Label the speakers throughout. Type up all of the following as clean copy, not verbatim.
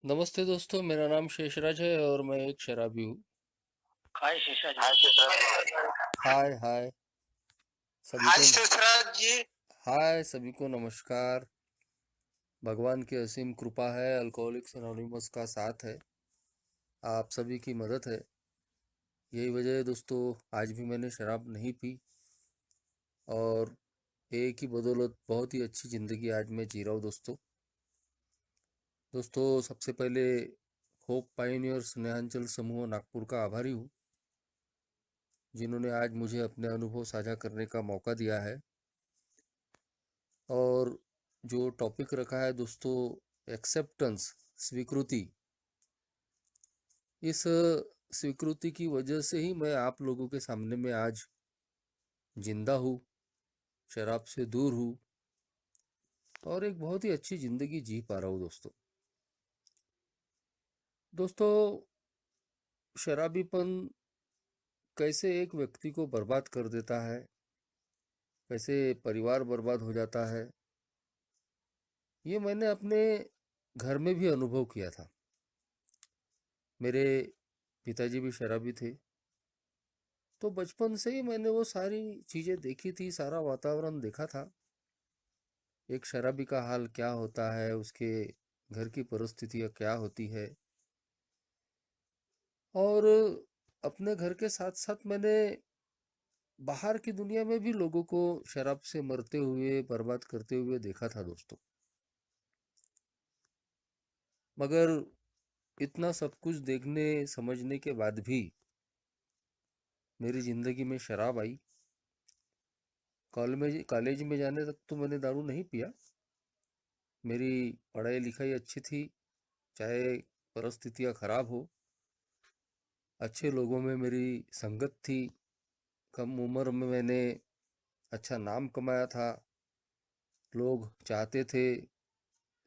Speaker 1: नमस्ते दोस्तों, मेरा नाम शेषराज है और मैं एक शराबी हूँ।
Speaker 2: हाय शेषा
Speaker 3: हाय
Speaker 2: जी।
Speaker 1: हाय हाय सभी
Speaker 3: हाय
Speaker 1: को।
Speaker 3: सुषराज जी।
Speaker 1: हाय सभी को नमस्कार। भगवान की असीम कृपा है, अल्कोहलिक्स एनोनिमस का साथ है, आप सभी की मदद है। यही वजह है दोस्तों, आज भी मैंने शराब नहीं पी और एक ही बदौलत बहुत ही अच्छी ज़िंदगी आज मैं जी रहा हूँ दोस्तों। सबसे पहले होप पाइनियर स्नेहांचल समूह नागपुर का आभारी हूँ, जिन्होंने आज मुझे अपने अनुभव साझा करने का मौका दिया है। और जो टॉपिक रखा है दोस्तों, एक्सेप्टेंस, स्वीकृति। इस स्वीकृति की वजह से ही मैं आप लोगों के सामने में आज जिंदा हूँ, शराब से दूर हूँ और एक बहुत ही अच्छी जिंदगी जी पा रहा हूँ दोस्तों। शराबीपन कैसे एक व्यक्ति को बर्बाद कर देता है, कैसे परिवार बर्बाद हो जाता है, ये मैंने अपने घर में भी अनुभव किया था। मेरे पिताजी भी शराबी थे, तो बचपन से ही मैंने वो सारी चीज़ें देखी थी, सारा वातावरण देखा था। एक शराबी का हाल क्या होता है, उसके घर की परिस्थितियाँ क्या होती है। और अपने घर के साथ साथ मैंने बाहर की दुनिया में भी लोगों को शराब से मरते हुए, बर्बाद करते हुए देखा था दोस्तों। मगर इतना सब कुछ देखने समझने के बाद भी मेरी ज़िंदगी में शराब आई। कॉलेज में जाने तक तो मैंने दारू नहीं पिया। मेरी पढ़ाई लिखाई अच्छी थी, चाहे परिस्थितियाँ खराब हो। अच्छे लोगों में मेरी संगत थी। कम उम्र में मैंने अच्छा नाम कमाया था। लोग चाहते थे,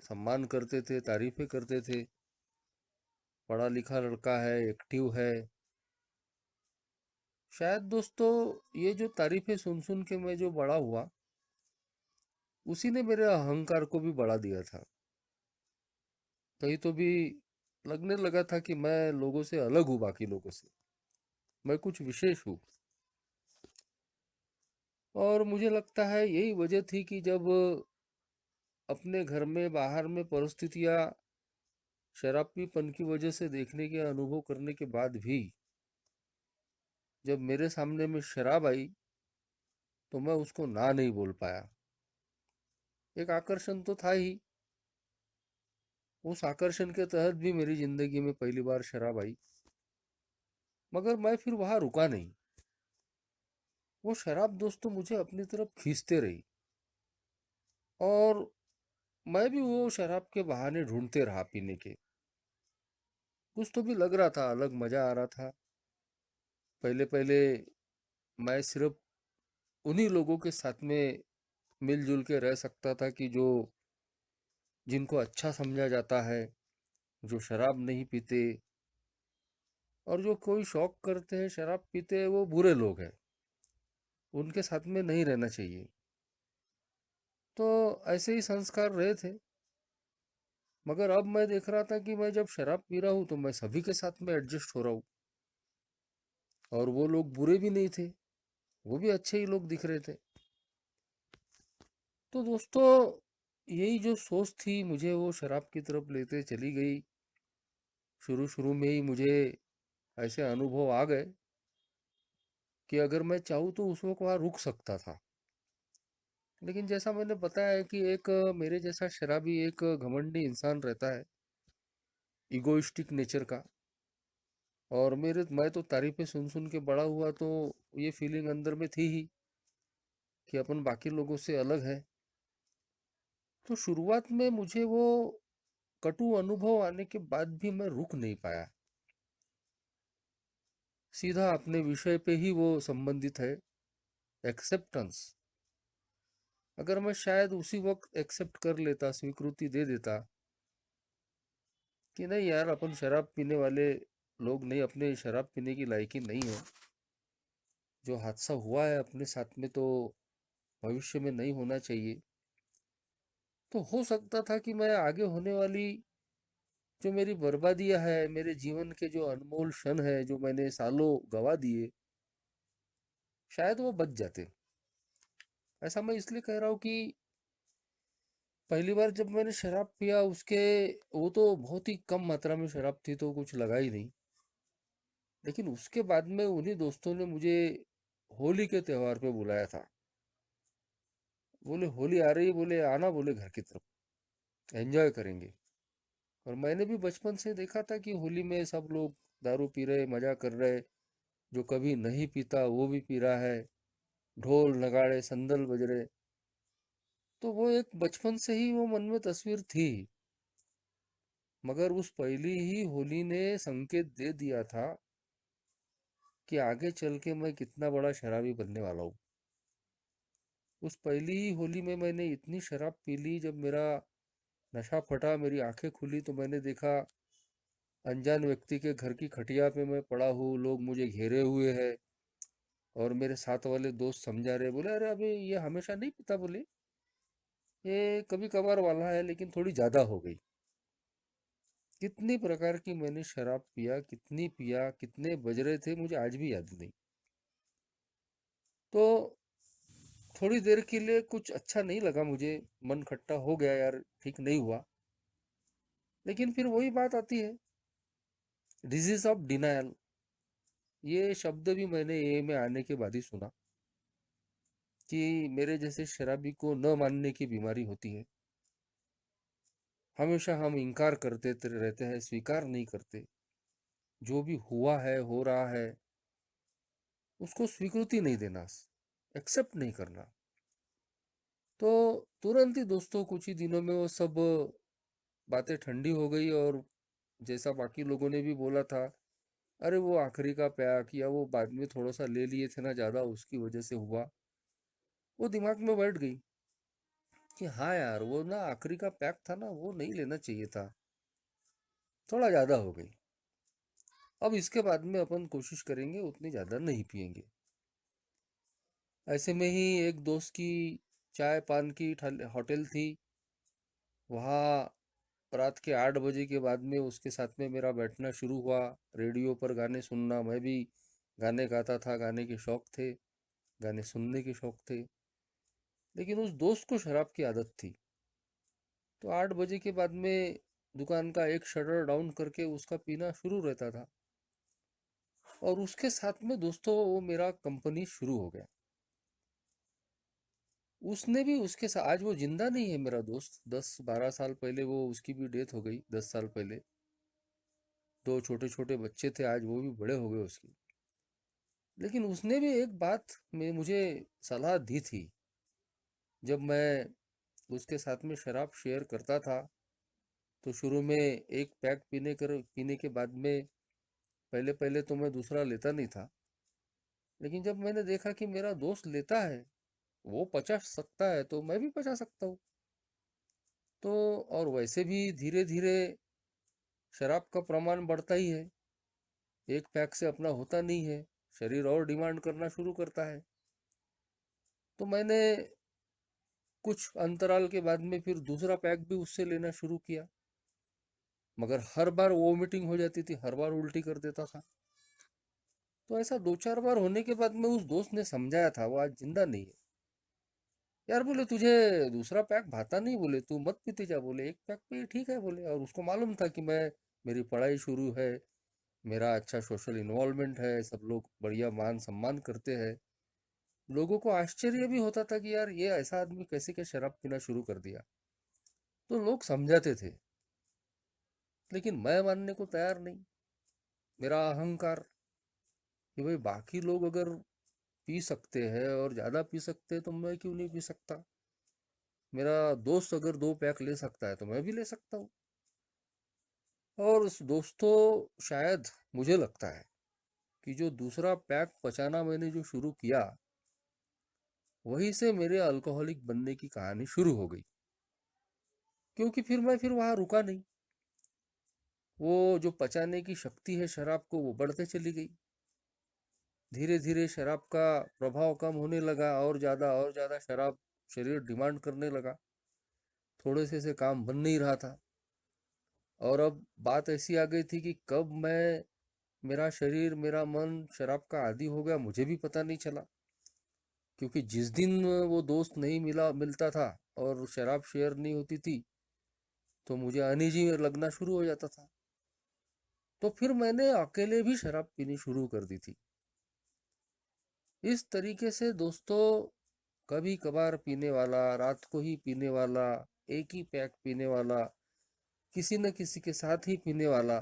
Speaker 1: सम्मान करते थे, तारीफें करते थे। पढ़ा लिखा लड़का है, एक्टिव है। शायद दोस्तों, ये जो तारीफें सुन सुन के मैं जो बड़ा हुआ, उसी ने मेरे अहंकार को भी बढ़ा दिया था। कहीं तो भी लगने लगा था कि मैं लोगों से अलग हूँ, बाकी लोगों से मैं कुछ विशेष हूँ। और मुझे लगता है यही वजह थी कि जब अपने घर में, बाहर में परिस्थितियाँ शराबीपन की वजह से देखने के, अनुभव करने के बाद भी जब मेरे सामने में शराब आई, तो मैं उसको ना नहीं बोल पाया। एक आकर्षण तो था ही। उस आकर्षण के तहत भी मेरी जिंदगी में पहली बार शराब आई। मगर मैं फिर वहां रुका नहीं। वो शराब दोस्तों मुझे अपनी तरफ खींचते रही और मैं भी वो शराब के बहाने ढूंढते रहा पीने के। कुछ तो भी लग रहा था, अलग मजा आ रहा था। पहले पहले मैं सिर्फ उन्हीं लोगों के साथ में मिलजुल के रह सकता था कि जो जिनको अच्छा समझा जाता है, जो शराब नहीं पीते। और जो कोई शौक करते हैं, शराब पीते हैं, वो बुरे लोग हैं, उनके साथ में नहीं रहना चाहिए। तो ऐसे ही संस्कार रहे थे। मगर अब मैं देख रहा था कि मैं जब शराब पी रहा हूँ तो मैं सभी के साथ में एडजस्ट हो रहा हूँ। और वो लोग बुरे भी नहीं थे, वो भी अच्छे ही लोग दिख रहे थे। तो दोस्तों, यही जो सोच थी मुझे वो शराब की तरफ लेते चली गई। शुरू शुरू में ही मुझे ऐसे अनुभव आ गए कि अगर मैं चाहूँ तो उस वक्त वहाँ रुक सकता था। लेकिन जैसा मैंने बताया कि एक मेरे जैसा शराबी, एक घमंडी इंसान रहता है, इगोइस्टिक नेचर का। और मैं तो तारीफें सुन सुन के बड़ा हुआ, तो ये फीलिंग अंदर में थी ही कि अपन बाकी लोगों से अलग है। तो शुरुआत में मुझे वो कटु अनुभव आने के बाद भी मैं रुक नहीं पाया। सीधा अपने विषय पे ही वो संबंधित है, एक्सेप्टेंस। अगर मैं शायद उसी वक्त एक्सेप्ट कर लेता, स्वीकृति दे देता कि नहीं यार, अपन शराब पीने वाले लोग नहीं, अपने शराब पीने की लायकी नहीं है, जो हादसा हुआ है अपने साथ में तो भविष्य में नहीं होना चाहिए, तो हो सकता था कि मैं आगे होने वाली जो मेरी बर्बादियां है, मेरे जीवन के जो अनमोल क्षण है जो मैंने सालों गवा दिए, शायद वो बच जाते। ऐसा मैं इसलिए कह रहा हूँ कि पहली बार जब मैंने शराब पिया उसके, वो तो बहुत ही कम मात्रा में शराब थी तो कुछ लगा ही नहीं। लेकिन उसके बाद में उन्हीं दोस्तों ने मुझे होली के त्योहार पे बुलाया था। बोले होली आ रही है, बोले आना, बोले घर की तरफ एंजॉय करेंगे। और मैंने भी बचपन से देखा था कि होली में सब लोग दारू पी रहे, मजा कर रहे। जो कभी नहीं पीता वो भी पी रहा है, ढोल नगाड़े संदल बज रहे। तो वो एक बचपन से ही वो मन में तस्वीर थी। मगर उस पहली ही होली ने संकेत दे दिया था कि आगे चल के मैं कितना बड़ा शराबी बनने वाला हूँ। उस पहली ही होली में मैंने इतनी शराब पी ली, जब मेरा नशा फटा, मेरी आंखें खुली तो मैंने देखा अनजान व्यक्ति के घर की खटिया पे मैं पड़ा हूँ, लोग मुझे घेरे हुए हैं। और मेरे साथ वाले दोस्त समझा रहे, बोले अरे अभी ये हमेशा नहीं पीता, बोले ये कभी कभार वाला है, लेकिन थोड़ी ज्यादा हो गई। कितनी प्रकार की मैंने शराब पिया, कितनी पिया, कितने बज रहे थे मुझे आज भी याद नहीं। तो थोड़ी देर के लिए कुछ अच्छा नहीं लगा मुझे, मन खट्टा हो गया यार, ठीक नहीं हुआ। लेकिन फिर वही बात आती है, डिजीज ऑफ डिनायल। ये शब्द भी मैंने ए में आने के बाद ही सुना कि मेरे जैसे शराबी को न मानने की बीमारी होती है। हमेशा हम इनकार करते रहते हैं, स्वीकार नहीं करते। जो भी हुआ है, हो रहा है, उसको स्वीकृति नहीं देना, एक्सेप्ट नहीं करना। तो तुरंत ही दोस्तों कुछ ही दिनों में वो सब बातें ठंडी हो गई। और जैसा बाकी लोगों ने भी बोला था, अरे वो आखिरी का पैक या वो बाद में थोड़ा सा ले लिए थे ना ज्यादा, उसकी वजह से हुआ, वो दिमाग में बैठ गई कि हाँ यार, वो ना आखिरी का पैक था ना, वो नहीं लेना चाहिए था, थोड़ा ज्यादा हो गई। अब इसके बाद में अपन कोशिश करेंगे उतनी ज्यादा नहीं पिएंगे। ऐसे में ही एक दोस्त की चाय पान की होटल थी। वहाँ रात के 8 बजे के बाद में उसके साथ में मेरा बैठना शुरू हुआ। रेडियो पर गाने सुनना, मैं भी गाने गाता था, गाने के शौक थे, गाने सुनने के शौक थे। लेकिन उस दोस्त को शराब की आदत थी। तो 8 बजे के बाद में दुकान का एक शटर डाउन करके उसका पीना शुरू रहता था। और उसके साथ में दोस्तों वो मेरा कंपनी शुरू हो गया। उसने भी उसके साथ, आज वो जिंदा नहीं है मेरा दोस्त, 10-12 साल पहले वो, उसकी भी डेथ हो गई 10 साल पहले। दो छोटे छोटे बच्चे थे, आज वो भी बड़े हो गए उसकी। लेकिन उसने भी एक बात में मुझे सलाह दी थी। जब मैं उसके साथ में शराब शेयर करता था तो शुरू में एक पैक पीने के बाद में पहले पहले तो मैं दूसरा लेता नहीं था। लेकिन जब मैंने देखा कि मेरा दोस्त लेता है, वो पचा सकता है तो मैं भी पचा सकता हूँ। तो और वैसे भी धीरे धीरे शराब का प्रमाण बढ़ता ही है, एक पैक से अपना होता नहीं है, शरीर और डिमांड करना शुरू करता है। तो मैंने कुछ अंतराल के बाद में फिर दूसरा पैक भी उससे लेना शुरू किया। मगर हर बार वोमिटिंग हो जाती थी, हर बार उल्टी कर देता था। तो ऐसा 2-4 बार होने के बाद में उस दोस्त ने समझाया था, वो आज जिंदा नहीं है। यार बोले तुझे दूसरा पैक भाता नहीं, बोले तू मत पीते जा, बोले एक पैक पे ठीक है, बोले। और उसको मालूम था कि मैं, मेरी पढ़ाई शुरू है, मेरा अच्छा सोशल इन्वॉल्वमेंट है, सब लोग बढ़िया मान सम्मान करते हैं। लोगों को आश्चर्य भी होता था कि यार ये ऐसा आदमी कैसे क्या शराब पीना शुरू कर दिया। तो लोग समझाते थे, लेकिन मैं मानने को तैयार नहीं। मेरा अहंकार कि भाई बाकी लोग अगर पी सकते हैं और ज्यादा पी सकते हैं तो मैं क्यों नहीं पी सकता। मेरा दोस्त अगर 2 पैक ले सकता है तो मैं भी ले सकता हूँ। और दोस्तों, शायद मुझे लगता है कि जो दूसरा पैक पचाना मैंने जो शुरू किया, वहीं से मेरे अल्कोहलिक बनने की कहानी शुरू हो गई। क्योंकि फिर वहां रुका नहीं। वो जो पचाने की शक्ति है शराब को, वो बढ़ते चली गई। धीरे धीरे शराब का प्रभाव कम होने लगा, और ज्यादा शराब शरीर डिमांड करने लगा। थोड़े से काम बन नहीं रहा था। और अब बात ऐसी आ गई थी कि कब मैं मेरा शरीर मेरा मन शराब का आदी हो गया मुझे भी पता नहीं चला। क्योंकि जिस दिन वो दोस्त नहीं मिलता था और शराब शेयर नहीं होती थी तो मुझे अनईजी लगना शुरू हो जाता था। तो फिर मैंने अकेले भी शराब पीनी शुरू कर दी थी। इस तरीके से दोस्तों, कभी कभार पीने वाला, रात को ही पीने वाला, एक ही पैक पीने वाला, किसी न किसी के साथ ही पीने वाला,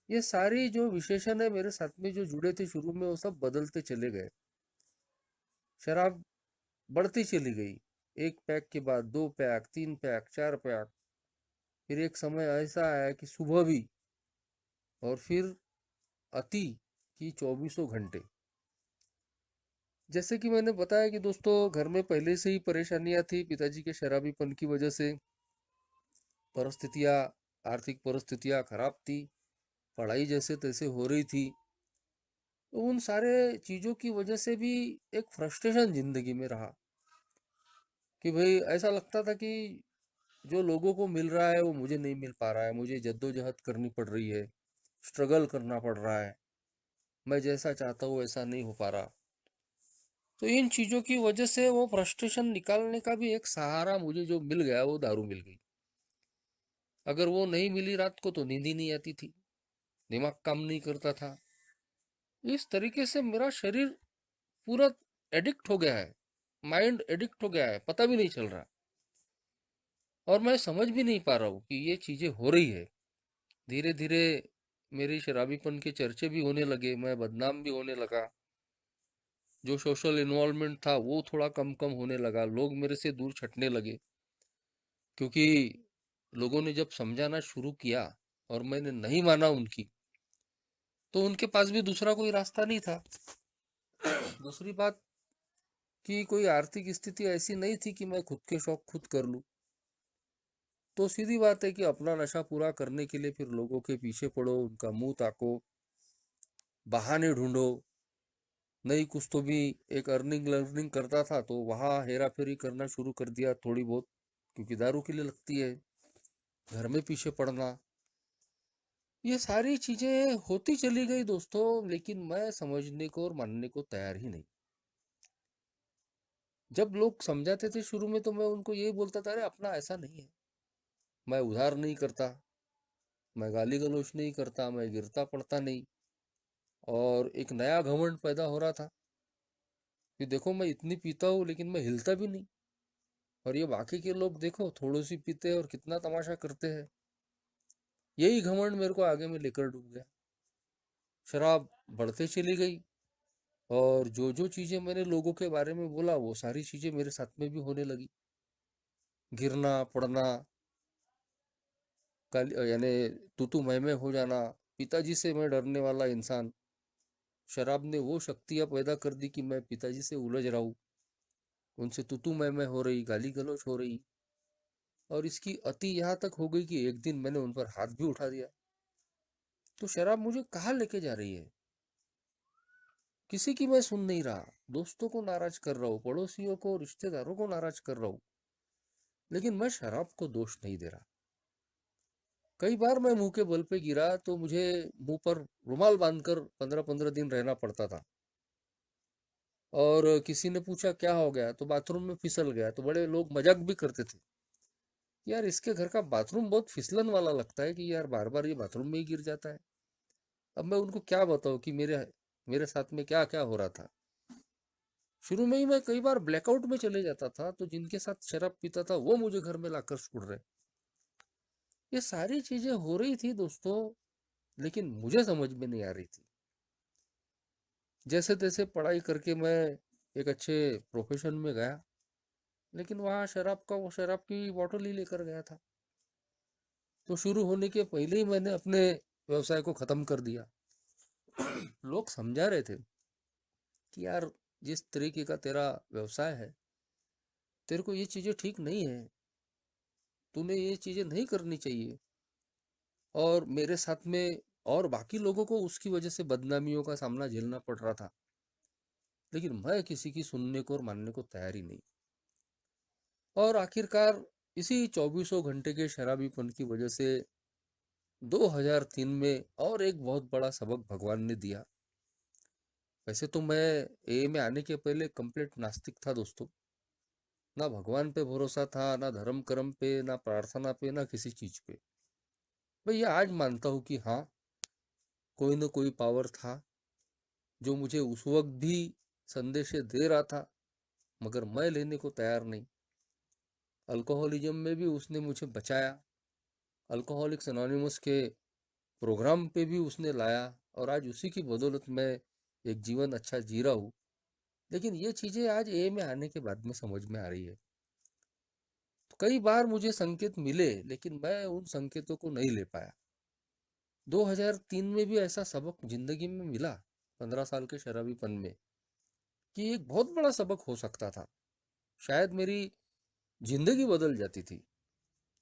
Speaker 1: ये सारी जो विशेषण है मेरे साथ में जो जुड़े थे शुरू में वो सब बदलते चले गए। शराब बढ़ती चली गई। एक पैक के बाद दो पैक, तीन पैक, चार पैक, फिर एक समय ऐसा आया कि सुबह भी, और फिर अति की 24 घंटे। जैसे कि मैंने बताया कि दोस्तों घर में पहले से ही परेशानियां थी पिताजी के शराबीपन की वजह से। परिस्थितियां, आर्थिक परिस्थितियां खराब थी, पढ़ाई जैसे तैसे हो रही थी। तो उन सारे चीजों की वजह से भी एक फ्रस्ट्रेशन जिंदगी में रहा कि भाई ऐसा लगता था कि जो लोगों को मिल रहा है वो मुझे नहीं मिल पा रहा है, मुझे जद्दोजहद करनी पड़ रही है, स्ट्रगल करना पड़ रहा है, मैं जैसा चाहता हूँ वैसा नहीं हो पा रहा। तो इन चीजों की वजह से वो फ्रस्ट्रेशन निकालने का भी एक सहारा मुझे जो मिल गया वो दारू मिल गई। अगर वो नहीं मिली रात को तो नींद ही नहीं आती थी, दिमाग काम नहीं करता था। इस तरीके से मेरा शरीर पूरा एडिक्ट हो गया है, माइंड एडिक्ट हो गया है, पता भी नहीं चल रहा। और मैं समझ भी नहीं पा रहा हूँ कि ये चीजें हो रही है। धीरे धीरे मेरी शराबीपन के चर्चे भी होने लगे, मैं बदनाम भी होने लगा। जो सोशल इन्वॉल्वमेंट था वो थोड़ा कम कम होने लगा, लोग मेरे से दूर छटने लगे। क्योंकि लोगों ने जब समझाना शुरू किया और मैंने नहीं माना उनकी, तो उनके पास भी दूसरा कोई रास्ता नहीं था। दूसरी बात कि कोई आर्थिक स्थिति ऐसी नहीं थी कि मैं खुद के शौक खुद कर लूं। तो सीधी बात है कि अपना नशा पूरा करने के लिए फिर लोगों के पीछे पड़ो, उनका मुंह ताको, बहाने ढूंढो। नहीं कुछ तो भी एक अर्निंग लर्निंग करता था तो वहां हेरा फेरी करना शुरू कर दिया थोड़ी बहुत, क्योंकि दारू के लिए लगती है। घर में पीछे पड़ना, ये सारी चीजें होती चली गई दोस्तों, लेकिन मैं समझने को और मानने को तैयार ही नहीं। जब लोग समझाते थे शुरू में तो मैं उनको यही बोलता था, अरे अपना ऐसा नहीं है, मैं उधार नहीं करता, मैं गाली गलौज नहीं करता, मैं गिरता पड़ता नहीं। और एक नया घमंड पैदा हो रहा था कि देखो मैं इतनी पीता हूँ लेकिन मैं हिलता भी नहीं, और ये बाकी के लोग देखो थोड़ी सी पीते हैं और कितना तमाशा करते हैं। यही घमंड मेरे को आगे में लेकर डूब गया। शराब बढ़ते चली गई, और जो जो चीजें मैंने लोगों के बारे में बोला वो सारी चीजें मेरे साथ में भी होने लगी। गिरना पड़ना, यानी तू मैं हो जाना। पिताजी से मैं डरने वाला इंसान, शराब ने वो शक्तियां पैदा कर दी कि मैं पिताजी से उलझ रहा हूँ, उनसे तू मैं हो रही, गाली गलौज हो रही। और इसकी अति यहाँ तक हो गई कि एक दिन मैंने उन पर हाथ भी उठा दिया। तो शराब मुझे कहाँ लेके जा रही है? किसी की मैं सुन नहीं रहा, दोस्तों को नाराज कर रहा हूँ, पड़ोसियों को, रिश्तेदारों को नाराज कर रहा हूँ, लेकिन मैं शराब को दोष नहीं दे रहा। कई बार मैं मुंह के बल पे गिरा तो मुझे मुंह पर रुमाल बांधकर 15-15 दिन रहना पड़ता था। और किसी ने पूछा क्या हो गया तो बाथरूम में फिसल गया, तो बड़े लोग मजाक भी करते थे, यार इसके घर का बाथरूम बहुत फिसलन वाला लगता है कि यार बार बार ये बाथरूम में ही गिर जाता है। अब मैं उनको क्या बताऊं कि मेरे मेरे साथ में क्या क्या हो रहा था। शुरू में ही मैं कई बार ब्लैकआउट में चले जाता था, तो जिनके साथ शराब पीता था वो मुझे घर में लाकर छोड़ रहे। ये सारी चीजें हो रही थी दोस्तों, लेकिन मुझे समझ में नहीं आ रही थी। जैसे तैसे पढ़ाई करके मैं एक अच्छे प्रोफेशन में गया, लेकिन वहां शराब का वो शराब की बोतल ही लेकर गया था। तो शुरू होने के पहले ही मैंने अपने व्यवसाय को खत्म कर दिया। लोग समझा रहे थे कि यार जिस तरीके का तेरा व्यवसाय है, तेरे को ये चीजें ठीक नहीं है, तूने ये चीजें नहीं करनी चाहिए। और मेरे साथ में और बाकी लोगों को उसकी वजह से बदनामियों का सामना झेलना पड़ रहा था, लेकिन मैं किसी की सुनने को और मानने को तैयार ही नहीं। और आखिरकार इसी 24 घंटे के शराबीपन की वजह से 2003 में और एक बहुत बड़ा सबक भगवान ने दिया। वैसे तो मैं ए में आने के पहले कंप्लीट नास्तिक था दोस्तों। ना भगवान पे भरोसा था, ना धर्म कर्म पे, ना प्रार्थना पे, ना किसी चीज पे। मैं ये आज मानता हूँ कि हाँ, कोई न कोई पावर था जो मुझे उस वक्त भी संदेश दे रहा था, मगर मैं लेने को तैयार नहीं। अल्कोहलिज्म में भी उसने मुझे बचाया, अल्कोहलिक्स एनोनिमस के प्रोग्राम पे भी उसने लाया, और आज उसी की बदौलत मैं एक जीवन अच्छा जी रहा हूँ। लेकिन ये चीजें आज ए में आने के बाद में समझ में आ रही है। तो कई बार मुझे संकेत मिले, लेकिन मैं उन संकेतों को नहीं ले पाया। 2003 में भी ऐसा सबक जिंदगी में मिला, 15 साल के शराबीपन में, कि एक बहुत बड़ा सबक हो सकता था। शायद मेरी जिंदगी बदल जाती थी।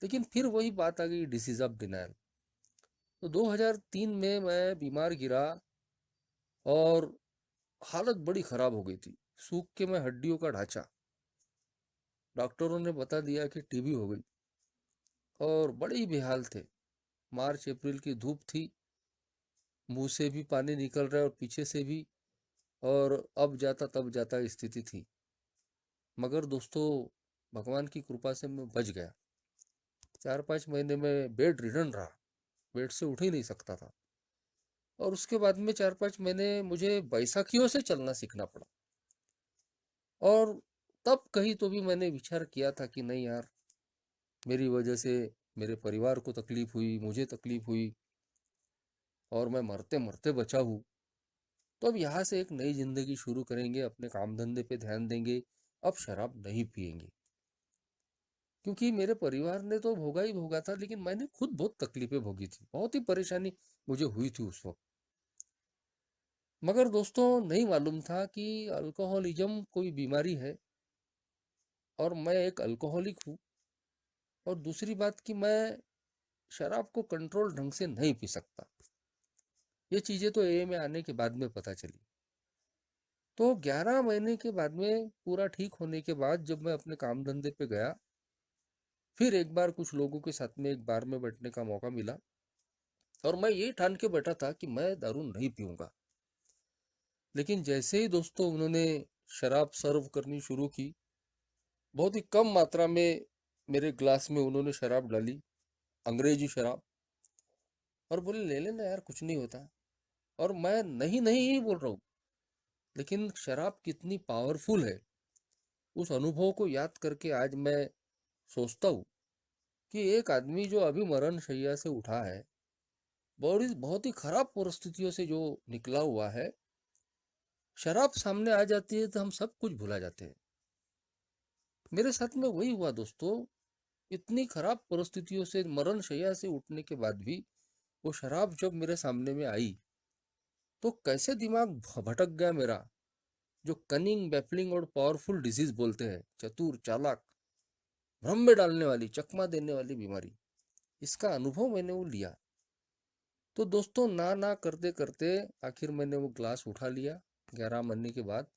Speaker 1: लेकिन फिर वही बात आ गई, डिसीज ऑफ डिनायल। तो 2003 में मैं बीमार गिरा और हालत बड़ी खराब हो गई थी। सूख के मैं हड्डियों का ढांचा। डॉक्टरों ने बता दिया कि टीबी हो गई, और बड़े ही बेहाल थे। मार्च अप्रैल की धूप थी, मुंह से भी पानी निकल रहा है और पीछे से भी, और अब जाता तब जाता स्थिति थी। मगर दोस्तों, भगवान की कृपा से मैं बच गया। 4-5 महीने में बेड रिडन रहा, बेड से उठ ही नहीं सकता था। और उसके बाद में 4-5 महीने मुझे बैसाखियों से चलना सीखना पड़ा। और तब कहीं तो भी मैंने विचार किया था कि नहीं यार, मेरी वजह से मेरे परिवार को तकलीफ हुई, मुझे तकलीफ हुई, और मैं मरते मरते बचा हूँ। तो अब यहाँ से एक नई जिंदगी शुरू करेंगे, अपने काम धंधे पे ध्यान देंगे, अब शराब नहीं पिएंगे। क्योंकि मेरे परिवार ने तो भोगा ही भोगा था, लेकिन मैंने खुद बहुत तकलीफें भोगी थी, बहुत ही परेशानी मुझे हुई थी उस वक्त। मगर दोस्तों, नहीं मालूम था कि अल्कोहलिज्म कोई बीमारी है, और मैं एक अल्कोहलिक हूँ। और दूसरी बात कि मैं शराब को कंट्रोल ढंग से नहीं पी सकता। ये चीजें तो ए में आने के बाद में पता चली। तो 11 महीने के बाद में, पूरा ठीक होने के बाद, जब मैं अपने काम धंधे पे गया, फिर एक बार कुछ लोगों के साथ में एक बार में बैठने का मौका मिला, और मैं ये ठान के बैठा था कि मैं दारू नहीं पीऊंगा। लेकिन जैसे ही दोस्तों उन्होंने शराब सर्व करनी शुरू की, बहुत ही कम मात्रा में मेरे ग्लास में उन्होंने शराब डाली, अंग्रेजी शराब, और बोले ले लेना यार, कुछ नहीं होता। और मैं नहीं नहीं ही बोल रहा हूँ। लेकिन शराब कितनी पावरफुल है, उस अनुभव को याद करके आज मैं सोचता हूँ कि एक आदमी जो अभी मरण शैया से उठा है, बहुत बहुत ही खराब परिस्थितियों से जो निकला हुआ है, शराब सामने आ जाती है तो हम सब कुछ भुला जाते हैं। मेरे साथ में वही हुआ दोस्तों। इतनी खराब परिस्थितियों से, मरण शैया से उठने के बाद भी, वो शराब जब मेरे सामने में आई, तो कैसे दिमाग भटक गया मेरा। जो कनिंग, बैफलिंग और पावरफुल डिजीज बोलते हैं, चतुर, चालाक, भ्रम में डालने वाली, चकमा देने वाली बीमारी, इसका अनुभव मैंने वो लिया। तो दोस्तों, ना ना करते करते आखिर मैंने वो ग्लास उठा लिया 11 महीने के बाद।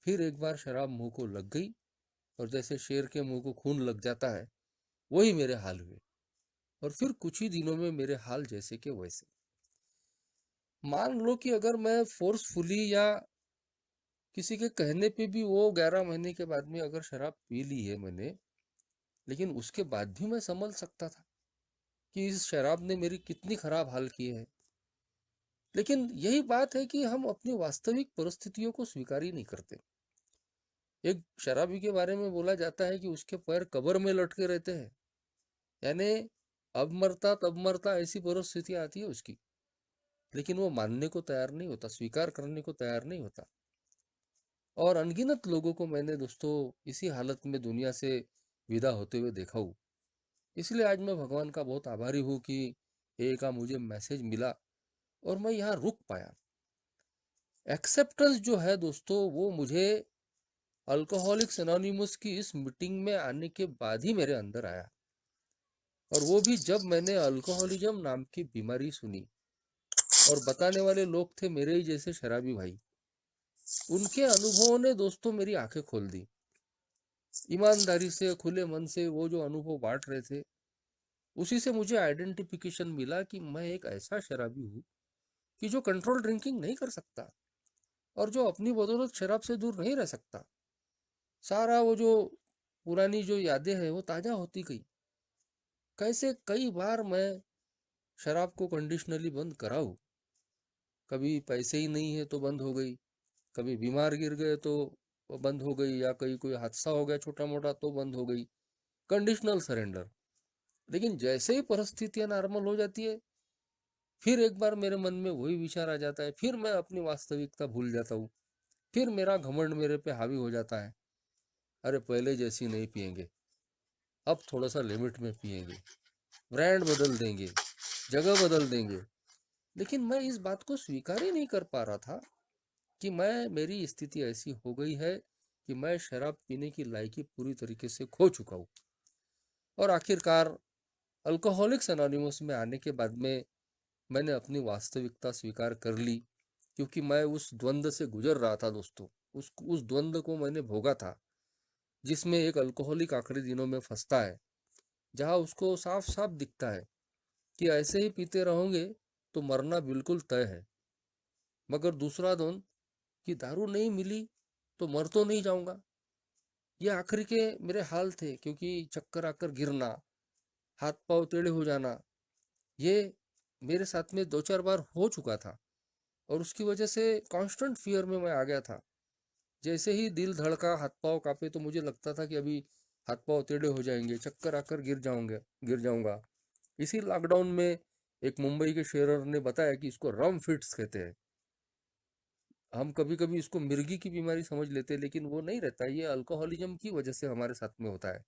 Speaker 1: फिर एक बार शराब मुंह को लग गई, और जैसे शेर के मुंह को खून लग जाता है, वही मेरे हाल हुए। और फिर कुछ ही दिनों में मेरे हाल जैसे के वैसे। मान लो कि अगर मैं फोर्सफुली या किसी के कहने पे भी वो 11 महीने के बाद में अगर शराब पी ली है मैंने, लेकिन उसके बाद भी मैं समझ सकता था कि इस शराब ने मेरी कितनी खराब हाल की है। लेकिन यही बात है कि हम अपनी वास्तविक परिस्थितियों को स्वीकार ही नहीं करते। एक शराबी के बारे में बोला जाता है कि उसके पैर कब्र में लटके रहते हैं, यानी अब मरता तब मरता, ऐसी परिस्थिति आती है उसकी। लेकिन वो मानने को तैयार नहीं होता, स्वीकार करने को तैयार नहीं होता। और अनगिनत लोगों को मैंने दोस्तों इसी हालत में दुनिया से विदा होते हुए देखा हूँ। इसलिए आज मैं भगवान का बहुत आभारी हूँ कि एक का मुझे मैसेज मिला और मैं यहाँ रुक पाया। एक्सेप्टेंस जो है दोस्तों, वो मुझे अल्कोहलिक्स एनोनिमस की इस मीटिंग में आने के बाद ही मेरे अंदर आया। और वो भी जब मैंने अल्कोहलिज्म नाम की बीमारी सुनी, और बताने वाले लोग थे मेरे ही जैसे शराबी भाई। उनके अनुभवों ने दोस्तों मेरी आंखें खोल दी। ईमानदारी से, खुले मन से वो जो अनुभव बांट रहे थे, उसी से मुझे आइडेंटिफिकेशन मिला कि मैं एक ऐसा शराबी हूँ कि जो कंट्रोल ड्रिंकिंग नहीं कर सकता और जो अपनी बदौलत शराब से दूर नहीं रह सकता। सारा वो जो पुरानी जो यादें हैं वो ताजा होती गई। कैसे कई बार मैं शराब को कंडीशनली बंद कराऊं। कभी पैसे ही नहीं है तो बंद हो गई, कभी बीमार गिर गए तो वो बंद हो गई, या कहीं कोई हादसा हो गया छोटा मोटा तो बंद हो गई। Conditional surrender. लेकिन जैसे ही परिस्थितियां नॉर्मल हो जाती है, फिर एक बार मेरे मन में वही विचार आ जाता है, फिर मैं अपनी वास्तविकता भूल जाता हूँ। फिर मेरा घमंड मेरे पे हावी हो जाता है। अरे पहले जैसी नहीं पियेंगे, अब थोड़ा सा लिमिट में पियेंगे, ब्रांड बदल देंगे, जगह बदल देंगे। लेकिन मैं इस बात को स्वीकार ही नहीं कर पा रहा था कि मेरी स्थिति ऐसी हो गई है कि मैं शराब पीने की लायकी पूरी तरीके से खो चुका हूँ। और आखिरकार अल्कोहलिक्स एनोनिमस में आने के बाद में मैंने अपनी वास्तविकता स्वीकार कर ली, क्योंकि मैं उस द्वंद से गुजर रहा था दोस्तों। उस द्वंद को मैंने भोगा था, जिसमें एक अल्कोहलिक आखिरी दिनों में फंसता है, जहां उसको साफ साफ दिखता है कि ऐसे ही पीते रहोगे तो मरना बिल्कुल तय है। मगर दूसरा द्वंद कि दारू नहीं मिली तो मर तो नहीं जाऊंगा। ये आखिरी के मेरे हाल थे, क्योंकि चक्कर आकर गिरना, हाथ पांव टेढ़े हो जाना, ये मेरे साथ में दो चार बार हो चुका था। और उसकी वजह से कांस्टेंट फियर में मैं आ गया था। जैसे ही दिल धड़का, हाथ पांव कांपे, तो मुझे लगता था कि अभी हाथ पांव टेढ़े हो जाएंगे, चक्कर आकर गिर जाऊंगा। इसी लॉकडाउन में एक मुंबई के शेरर ने बताया कि इसको रम फिट्स कहते हैं। हम कभी कभी इसको मिर्गी की बीमारी समझ लेते हैं, लेकिन वो नहीं रहता। ये अल्कोहलिज्म की वजह से हमारे साथ में होता है।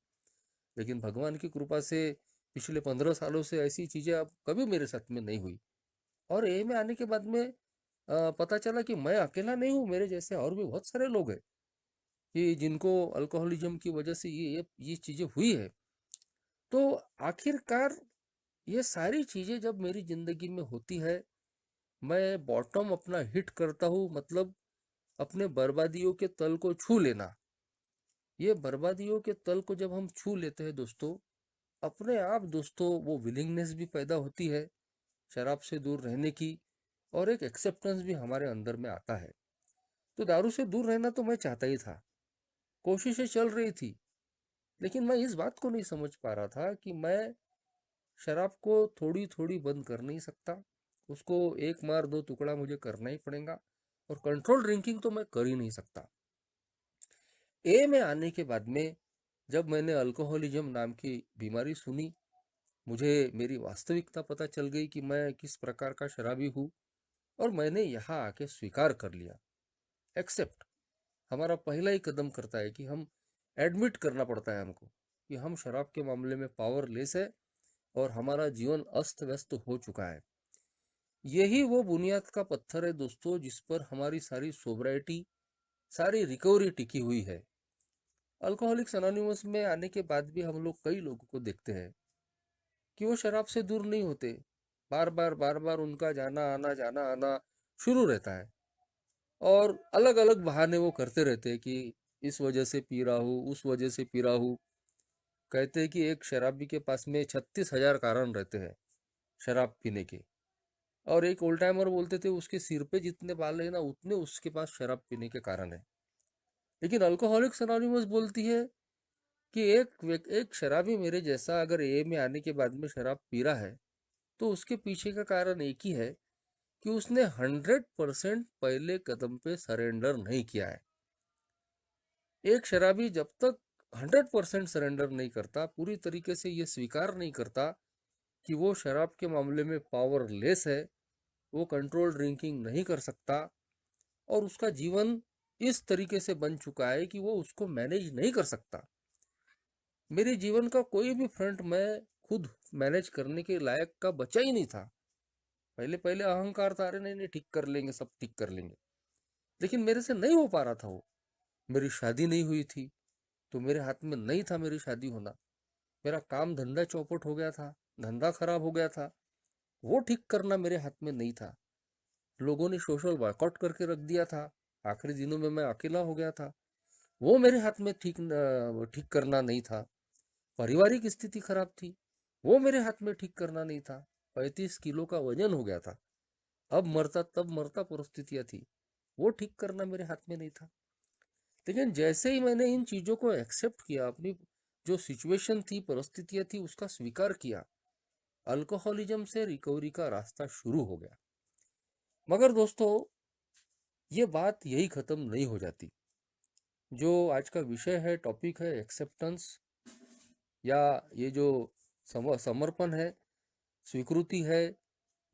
Speaker 1: लेकिन भगवान की कृपा से पिछले 15 सालों से ऐसी चीजें अब कभी मेरे साथ में नहीं हुई। और ए में आने के बाद में पता चला कि मैं अकेला नहीं हूँ, मेरे जैसे और भी बहुत सारे लोग हैं कि जिनको अल्कोहलिज्म की वजह से ये चीजें हुई है। तो आखिरकार ये सारी चीजें जब मेरी जिंदगी में होती है, मैं बॉटम अपना हिट करता हूँ, मतलब अपने बर्बादियों के तल को छू लेना। ये बर्बादियों के तल को जब हम छू लेते हैं दोस्तों, अपने आप दोस्तों वो विलिंगनेस भी पैदा होती है शराब से दूर रहने की, और एक एक्सेप्टेंस भी हमारे अंदर में आता है। तो दारू से दूर रहना तो मैं चाहता ही था, कोशिशें चल रही थी। लेकिन मैं इस बात को नहीं समझ पा रहा था कि मैं शराब को थोड़ी थोड़ी बंद कर नहीं सकता। उसको एक मार दो टुकड़ा मुझे करना ही पड़ेगा। और कंट्रोल ड्रिंकिंग तो मैं कर ही नहीं सकता। ए में आने के बाद में जब मैंने अल्कोहलिज्म नाम की बीमारी सुनी, मुझे मेरी वास्तविकता पता चल गई कि मैं किस प्रकार का शराबी हूँ। और मैंने यहाँ आके स्वीकार कर लिया। एक्सेप्ट हमारा पहला ही कदम करता है कि हम एडमिट करना पड़ता है हमको कि हम शराब के मामले में पावरलेस है और हमारा जीवन अस्त व्यस्त हो चुका है। यही वो बुनियाद का पत्थर है दोस्तों, जिस पर हमारी सारी सोब्राइटी, सारी रिकवरी टिकी हुई है। अल्कोहलिक्स एनोनिमस में आने के बाद भी हम लोग कई लोगों को देखते हैं कि वो शराब से दूर नहीं होते। बार बार उनका जाना आना शुरू रहता है। और अलग अलग बहाने वो करते रहते हैं कि इस वजह से पी रहा हूँ, उस वजह से पी रहा हूँ। कहते हैं कि एक शराबी के पास में 36,000 कारण रहते हैं शराब पीने के। और एक ओल्ड टाइमर बोलते थे उसके सिर पे जितने बाल है ना, उतने उसके पास शराब पीने के कारण है। लेकिन अल्कोहलिक्स एनोनिमस बोलती है कि एक शराबी मेरे जैसा अगर ए में आने के बाद में शराब पी रहा है, तो उसके पीछे का कारण एक ही है कि उसने 100% पहले कदम पे सरेंडर नहीं किया है। एक शराबी जब तक 100% सरेंडर नहीं करता, पूरी तरीके से ये स्वीकार नहीं करता कि वो शराब के मामले में पावरलेस है, वो कंट्रोल ड्रिंकिंग नहीं कर सकता, और उसका जीवन इस तरीके से बन चुका है कि वो उसको मैनेज नहीं कर सकता। मेरे जीवन का कोई भी फ्रंट मैं खुद मैनेज करने के लायक का बचा ही नहीं था। पहले पहले अहंकार था, अरे नहीं नहीं ठीक कर लेंगे, सब ठीक कर लेंगे। लेकिन मेरे से नहीं हो पा रहा था वो। मेरी शादी नहीं हुई थी, तो मेरे हाथ में नहीं था मेरी शादी होना। मेरा काम धंधा चौपट हो गया था, धंधा खराब हो गया था, वो ठीक करना मेरे हाथ में नहीं था। लोगों ने सोशल बॉयकॉट करके रख दिया था। आखिरी दिनों में मैं अकेला हो गया था, वो मेरे हाथ में ठीक करना नहीं था। पारिवारिक स्थिति खराब थी, वो मेरे हाथ में ठीक करना नहीं था। 35 किलो का वजन हो गया था, अब मरता तब मरता परिस्थितियां थी, वो ठीक करना मेरे हाथ में नहीं था। लेकिन जैसे ही मैंने इन चीजों को एक्सेप्ट किया, अपनी जो सिचुएशन थी, परिस्थितियां थी, उसका स्वीकार किया, अल्कोहलिज्म से रिकवरी का रास्ता शुरू हो गया। मगर दोस्तों, ये बात यही खत्म नहीं हो जाती। जो आज का विषय है, टॉपिक है एक्सेप्टेंस, या ये जो समर्पण है, स्वीकृति है,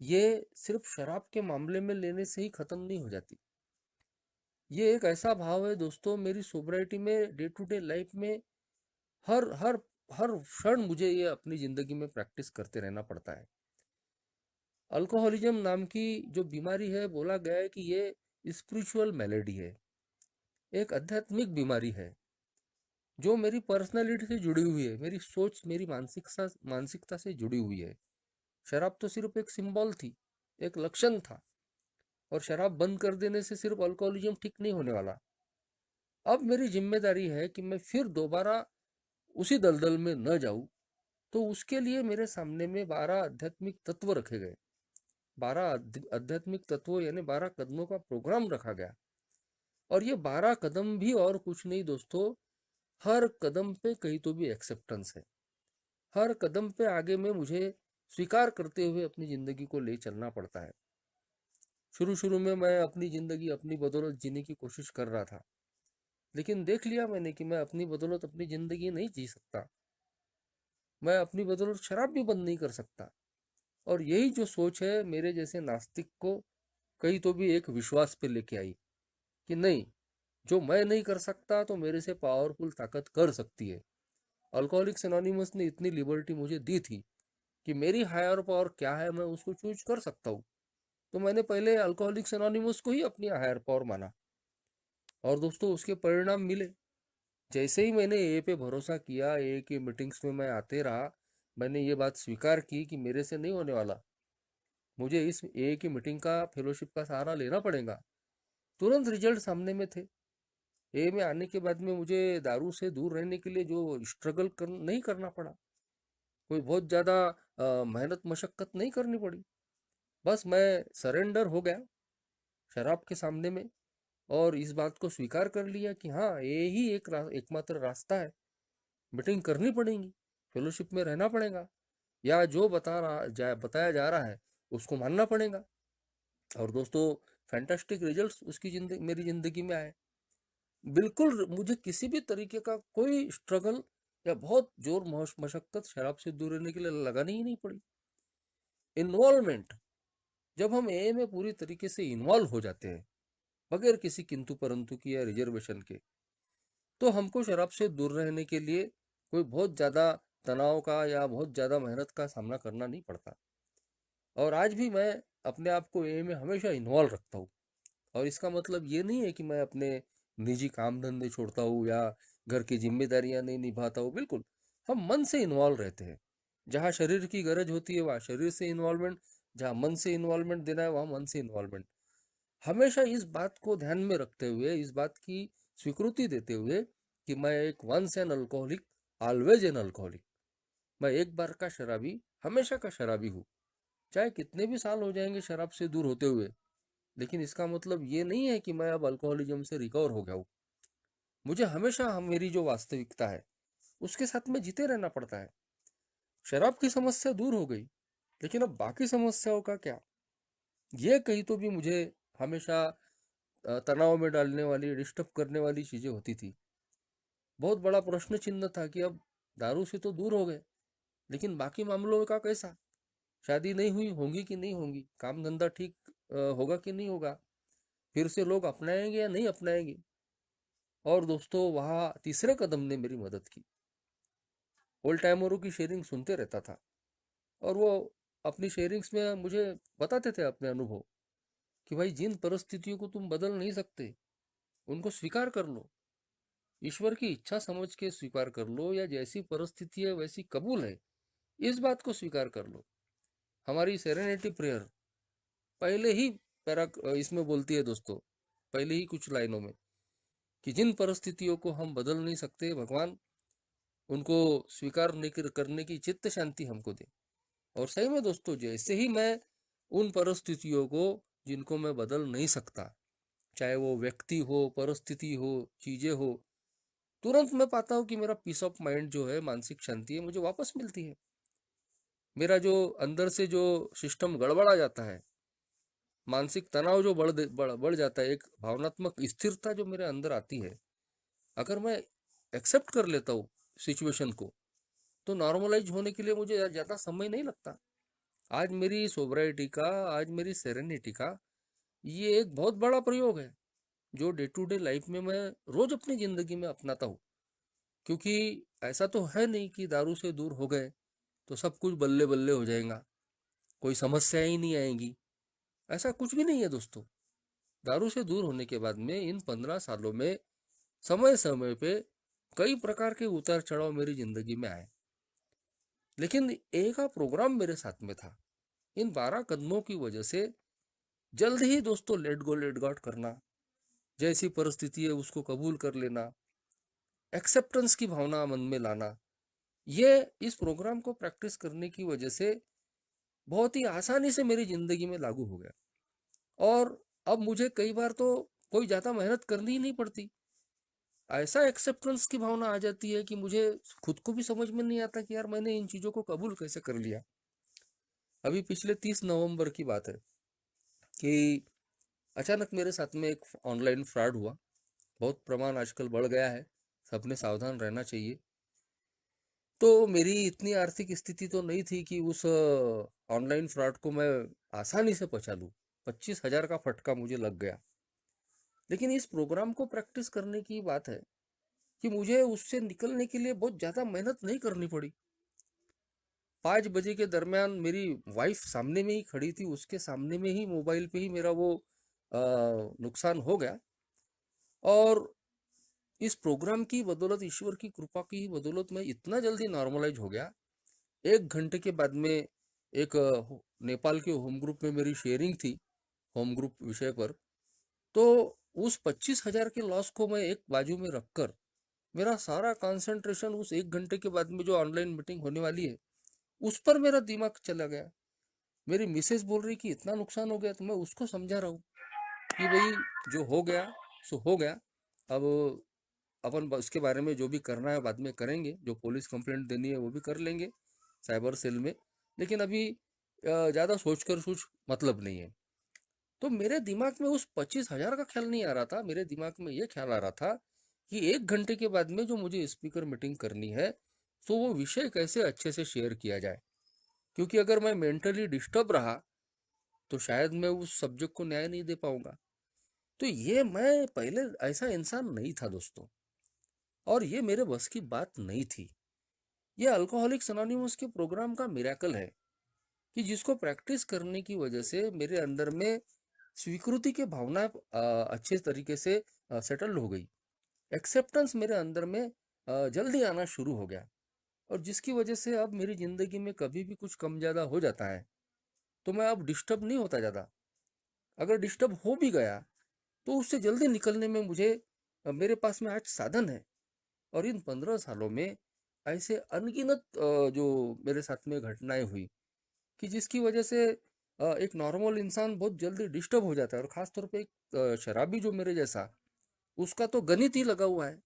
Speaker 1: ये सिर्फ शराब के मामले में लेने से ही खत्म नहीं हो जाती। ये एक ऐसा भाव है दोस्तों, मेरी सोब्राइटी में, डे टू डे लाइफ में, हर हर हर क्षण मुझे ये अपनी जिंदगी में प्रैक्टिस करते रहना पड़ता है। अल्कोहलिज्म नाम की जो बीमारी है, बोला गया है कि ये स्पिरिचुअल मैलेडी है, एक आध्यात्मिक बीमारी है जो मेरी पर्सनालिटी से जुड़ी हुई है, मेरी सोच, मेरी मानसिकता से जुड़ी हुई है। शराब तो सिर्फ एक सिंबल थी, एक लक्षण था, और शराब बंद कर देने से सिर्फ अल्कोहलिज्म ठीक नहीं होने वाला। अब मेरी जिम्मेदारी है कि मैं फिर दोबारा उसी दलदल में न जाऊं। तो उसके लिए मेरे सामने में 12 आध्यात्मिक तत्व रखे गए। 12 आध्यात्मिक तत्वों यानी 12 कदमों का प्रोग्राम रखा गया। और ये 12 कदम भी और कुछ नहीं दोस्तों, हर कदम पे कहीं तो भी एक्सेप्टेंस है। हर कदम पे आगे में मुझे स्वीकार करते हुए अपनी जिंदगी को ले चलना पड़ता है। शुरू शुरू में मैं अपनी जिंदगी अपनी बदौलत जीने की कोशिश कर रहा था, लेकिन देख लिया मैंने कि मैं अपनी बदौलत अपनी जिंदगी नहीं जी सकता। मैं अपनी बदौलत शराब भी बंद नहीं कर सकता। और यही जो सोच है, मेरे जैसे नास्तिक को कहीं तो भी एक विश्वास पे लेके आई कि नहीं, जो मैं नहीं कर सकता तो मेरे से पावरफुल ताकत कर सकती है। अल्कोहलिक्स एनोनिमस ने इतनी लिबर्टी मुझे दी थी कि मेरी हायर पावर क्या है, मैं उसको चूज कर सकता हूँ। तो मैंने पहले अल्कोहलिक्स एनोनिमस को ही अपनी हायर पावर माना, और दोस्तों उसके परिणाम मिले। जैसे ही मैंने ए पे भरोसा किया, ए की मीटिंग्स में मैं आते रहा, मैंने ये बात स्वीकार की कि मेरे से नहीं होने वाला, मुझे इस ए की मीटिंग का, फेलोशिप का सहारा लेना पड़ेगा। तुरंत रिजल्ट सामने में थे। ए में आने के बाद में मुझे दारू से दूर रहने के लिए जो स्ट्रगल नहीं करना पड़ा, कोई बहुत ज़्यादा मेहनत मशक्कत नहीं करनी पड़ी। बस मैं सरेंडर हो गया शराब के सामने में, और इस बात को स्वीकार कर लिया कि हाँ, ये ही एकमात्र रास्ता है। मीटिंग करनी पड़ेगी, फेलोशिप में रहना पड़ेगा, या जो बताया जा रहा है उसको मानना पड़ेगा। और दोस्तों, फैंटास्टिक रिजल्ट्स मेरी जिंदगी में आए। बिल्कुल मुझे किसी भी तरीके का कोई स्ट्रगल या बहुत जोर मशक्कत शराब से दूर रहने के लिए लगानी ही नहीं पड़ी। इन्वॉल्वमेंट, जब हम ए में पूरी तरीके से इन्वॉल्व हो जाते हैं, बगैर किसी किंतु परंतु की या रिजर्वेशन के, तो हमको शराब से दूर रहने के लिए कोई बहुत ज़्यादा तनाव का या बहुत ज़्यादा मेहनत का सामना करना नहीं पड़ता। और आज भी मैं अपने आप को ए में हमेशा इन्वॉल्व रखता हूँ। और इसका मतलब ये नहीं है कि मैं अपने निजी काम धंधे छोड़ता हूँ या घर की जिम्मेदारियां नहीं निभाता हूँ। बिल्कुल, हम मन से इन्वॉल्व रहते हैं। जहाँ शरीर की गरज होती है वहाँ शरीर से इन्वॉल्वमेंट, जहाँ मन से इन्वॉल्वमेंट देना है वहाँ मन से इन्वॉल्वमेंट। हमेशा इस बात को ध्यान में रखते हुए, इस बात की स्वीकृति देते हुए कि मैं एक once an alcoholic, always an alcoholic. मैं एक बार का शराबी, हमेशा का शराबी हूँ। चाहे कितने भी साल हो जाएंगे शराब से दूर होते हुए, लेकिन इसका मतलब ये नहीं है कि मैं अब अल्कोहलिज्म से रिकवर हो गया हूँ। मुझे हमेशा मेरी जो वास्तविकता है उसके साथ में जीते रहना पड़ता है। शराब की समस्या दूर हो गई, लेकिन अब बाकी समस्याओं का क्या? ये कहीं तो भी मुझे हमेशा तनाव में डालने वाली, डिस्टर्ब करने वाली चीजें होती थी। बहुत बड़ा प्रश्न चिन्ह था कि अब दारू से तो दूर हो गए, लेकिन बाकी मामलों का कैसा? शादी नहीं हुई, होंगी कि नहीं होंगी, काम धंधा ठीक होगा कि नहीं होगा, फिर से लोग अपनाएंगे या नहीं अपनाएंगे। और दोस्तों, वहाँ तीसरे कदम ने मेरी मदद की। ओल्ड टाइमरों की शेयरिंग सुनते रहता था, और वो अपनी शेयरिंग्स में मुझे बताते थे अपने अनुभव कि भाई, जिन परिस्थितियों को तुम बदल नहीं सकते उनको स्वीकार कर लो, ईश्वर की इच्छा समझ के स्वीकार कर लो, या जैसी परिस्थिति है वैसी कबूल है, इस बात को स्वीकार कर लो। हमारी सेरेनिटी प्रेयर पहले ही पैरा इसमें बोलती है दोस्तों, पहले ही कुछ लाइनों में, कि जिन परिस्थितियों को हम बदल नहीं सकते भगवान, उनको स्वीकार नहीं करने की चित्त शांति हमको दे। और सही में दोस्तों, जैसे ही मैं उन परिस्थितियों को जिनको मैं बदल नहीं सकता, चाहे वो व्यक्ति हो, परिस्थिति हो, चीजें हो, तुरंत मैं पाता हूँ कि मेरा पीस ऑफ माइंड जो है, मानसिक शांति है, मुझे वापस मिलती है। मेरा जो अंदर से जो सिस्टम गड़बड़ा जाता है, मानसिक तनाव जो बढ़ जाता है, एक भावनात्मक स्थिरता जो मेरे अंदर आती है, अगर मैं एक्सेप्ट कर लेता हूँ सिचुएशन को, तो नॉर्मलाइज होने के लिए मुझे ज़्यादा समय नहीं लगता। आज मेरी सोब्राइटी का, आज मेरी सेरेनिटी का ये एक बहुत बड़ा प्रयोग है, जो डे टू डे लाइफ में मैं रोज अपनी जिंदगी में अपनाता हूँ। क्योंकि ऐसा तो है नहीं कि दारू से दूर हो गए तो सब कुछ बल्ले बल्ले हो जाएगा, कोई समस्या ही नहीं आएगी। ऐसा कुछ भी नहीं है दोस्तों। दारू से दूर होने के बाद में इन 15 सालों में समय समय पे कई प्रकार के उतार चढ़ाव मेरी जिंदगी में आए, लेकिन एक का प्रोग्राम मेरे साथ में था। इन 12 कदमों की वजह से जल्द ही दोस्तों लेट गो लेट गॉड करना, जैसी परिस्थिति है उसको कबूल कर लेना, एक्सेप्टेंस की भावना मन में लाना, ये इस प्रोग्राम को प्रैक्टिस करने की वजह से बहुत ही आसानी से मेरी जिंदगी में लागू हो गया। और अब मुझे कई बार तो कोई ज्यादा मेहनत करनी ही नहीं पड़ती। ऐसा एक्सेप्टेंस की भावना आ जाती है कि मुझे खुद को भी समझ में नहीं आता कि यार मैंने इन चीजों को कबूल कैसे कर लिया। अभी पिछले 30 नवंबर की बात है कि अचानक मेरे साथ में एक ऑनलाइन फ्रॉड हुआ। बहुत प्रमाण आजकल बढ़ गया है, सबने सावधान रहना चाहिए। तो मेरी इतनी आर्थिक स्थिति तो नहीं थी कि उस ऑनलाइन फ्रॉड को मैं आसानी से पचा लूं। 25,000 का फटका मुझे लग गया। लेकिन इस प्रोग्राम को प्रैक्टिस करने की बात है कि मुझे उससे निकलने के लिए बहुत ज़्यादा मेहनत नहीं करनी पड़ी। 5 बजे के दरमियान मेरी वाइफ सामने में ही खड़ी थी, उसके सामने में ही मोबाइल पे ही मेरा वो नुकसान हो गया। और इस प्रोग्राम की बदौलत, ईश्वर की कृपा की बदौलत मैं इतना जल्दी नॉर्मलाइज हो गया। 1 घंटे के बाद में एक नेपाल के होम ग्रुप में मेरी शेयरिंग थी, होम ग्रुप विषय पर। तो उस 25,000 के लॉस को मैं एक बाजू में रखकर मेरा सारा कंसंट्रेशन उस 1 घंटे के बाद में जो ऑनलाइन मीटिंग होने वाली है उस पर मेरा दिमाग चला गया। मेरी मिसेज बोल रही कि इतना नुकसान हो गया, तो मैं उसको समझा रहा हूँ कि भाई जो हो गया सो हो गया। अब अपन उसके बारे में जो भी करना है बाद में करेंगे, जो पुलिस कंप्लेंट देनी है वो भी कर लेंगे साइबर सेल में। लेकिन अभी ज़्यादा सोचकर कुछ मतलब नहीं है। तो मेरे दिमाग में उस 25,000 का ख्याल नहीं आ रहा था, मेरे दिमाग में ये ख्याल आ रहा था कि 1 घंटे के बाद में जो मुझे स्पीकर मीटिंग करनी है, तो वो विषय कैसे अच्छे से शेयर किया जाए। क्योंकि अगर मैं मेंटली डिस्टर्ब रहा तो शायद मैं उस सब्जेक्ट को न्याय नहीं दे पाऊंगा। तो ये मैं पहले ऐसा इंसान नहीं था दोस्तों, और ये मेरे बस की बात नहीं थी। ये अल्कोहलिक्स अनोनिमस के प्रोग्राम का मिरेकल है कि जिसको प्रैक्टिस करने की वजह से मेरे अंदर में स्वीकृति की भावना अच्छे तरीके से सेटल हो गई। एक्सेप्टेंस मेरे अंदर में जल्दी आना शुरू हो गया। और जिसकी वजह से अब मेरी जिंदगी में कभी भी कुछ कम ज्यादा हो जाता है तो मैं अब डिस्टर्ब नहीं होता ज़्यादा। अगर डिस्टर्ब हो भी गया तो उससे जल्दी निकलने में मुझे मेरे पास में आज साधन है। और इन 15 सालों में ऐसे अनगिनत जो मेरे साथ में घटनाएं हुई कि जिसकी वजह से एक नॉर्मल इंसान बहुत जल्दी डिस्टर्ब हो जाता है। और ख़ास तौर पे एक शराबी जो मेरे जैसा, उसका तो गणित ही लगा हुआ है।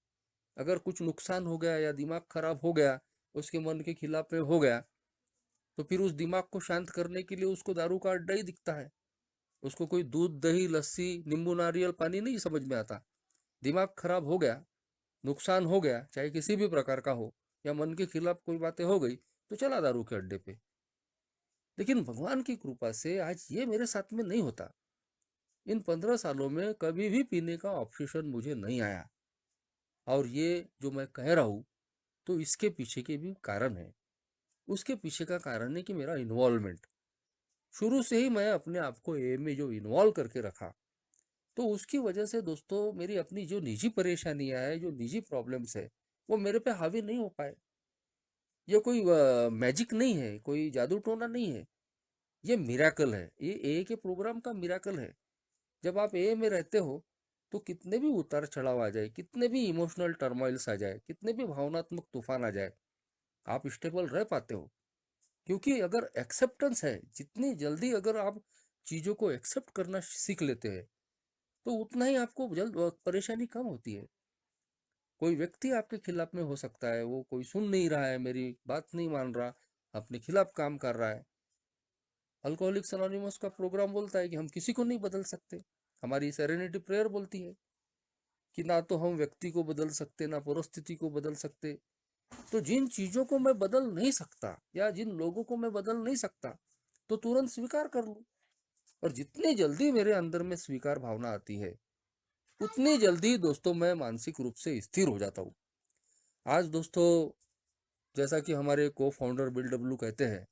Speaker 1: अगर कुछ नुकसान हो गया या दिमाग खराब हो गया, उसके मन के खिलाफ में हो गया, तो फिर उस दिमाग को शांत करने के लिए उसको दारू का अड्डा ही दिखता है। उसको कोई दूध, दही, लस्सी, नींबू, नारियल पानी नहीं समझ में आता। दिमाग खराब हो गया, नुकसान हो गया, चाहे किसी भी प्रकार का हो, या मन के खिलाफ कोई बातें हो गई, तो चला दारू के अड्डे पे। लेकिन भगवान की कृपा से आज ये मेरे साथ में नहीं होता। इन 15 सालों में कभी भी पीने का ऑब्सेशन मुझे नहीं आया। और ये जो मैं कह रहा हूँ, तो इसके पीछे के भी कारण है। उसके पीछे का कारण है कि मेरा इन्वॉल्वमेंट, शुरू से ही मैं अपने आप को ए में जो इन्वॉल्व करके रखा, तो उसकी वजह से दोस्तों मेरी अपनी जो निजी परेशानियां है, जो निजी प्रॉब्लम्स है, वो मेरे पे हावी नहीं हो पाए। ये कोई मैजिक नहीं है, कोई जादू टोना नहीं है, ये मिराकल है। ये ए के प्रोग्राम का मिराकल है। जब आप ए में रहते हो तो कितने भी उतार चढ़ाव आ जाए, कितने भी इमोशनल टर्मोइल्स आ जाए, कितने भी भावनात्मक तूफान आ जाए, आप स्टेबल रह पाते हो। क्योंकि अगर एक्सेप्टेंस है, जितनी जल्दी अगर आप चीजों को एक्सेप्ट करना सीख लेते हैं, तो उतना ही आपको जल्द परेशानी कम होती है। कोई व्यक्ति आपके खिलाफ में हो सकता है, वो कोई सुन नहीं रहा है, मेरी बात नहीं मान रहा, अपने खिलाफ काम कर रहा है। अल्कोहलिक्स एनोनिमस का प्रोग्राम बोलता है कि हम किसी को नहीं बदल सकते। हमारी सेरेनिटी प्रेयर बोलती है कि ना तो हम व्यक्ति को बदल सकते, ना परिस्थिति को बदल सकते। तो जिन चीजों को मैं बदल नहीं सकता या जिन लोगों को मैं बदल नहीं सकता, तो तुरंत स्वीकार कर लूं। और जितनी जल्दी मेरे अंदर में स्वीकार भावना आती है, उतनी जल्दी दोस्तों मैं मानसिक रूप से स्थिर हो जाता हूँ। आज दोस्तों, जैसा कि हमारे को फाउंडर बिल डब्ल्यू कहते हैं,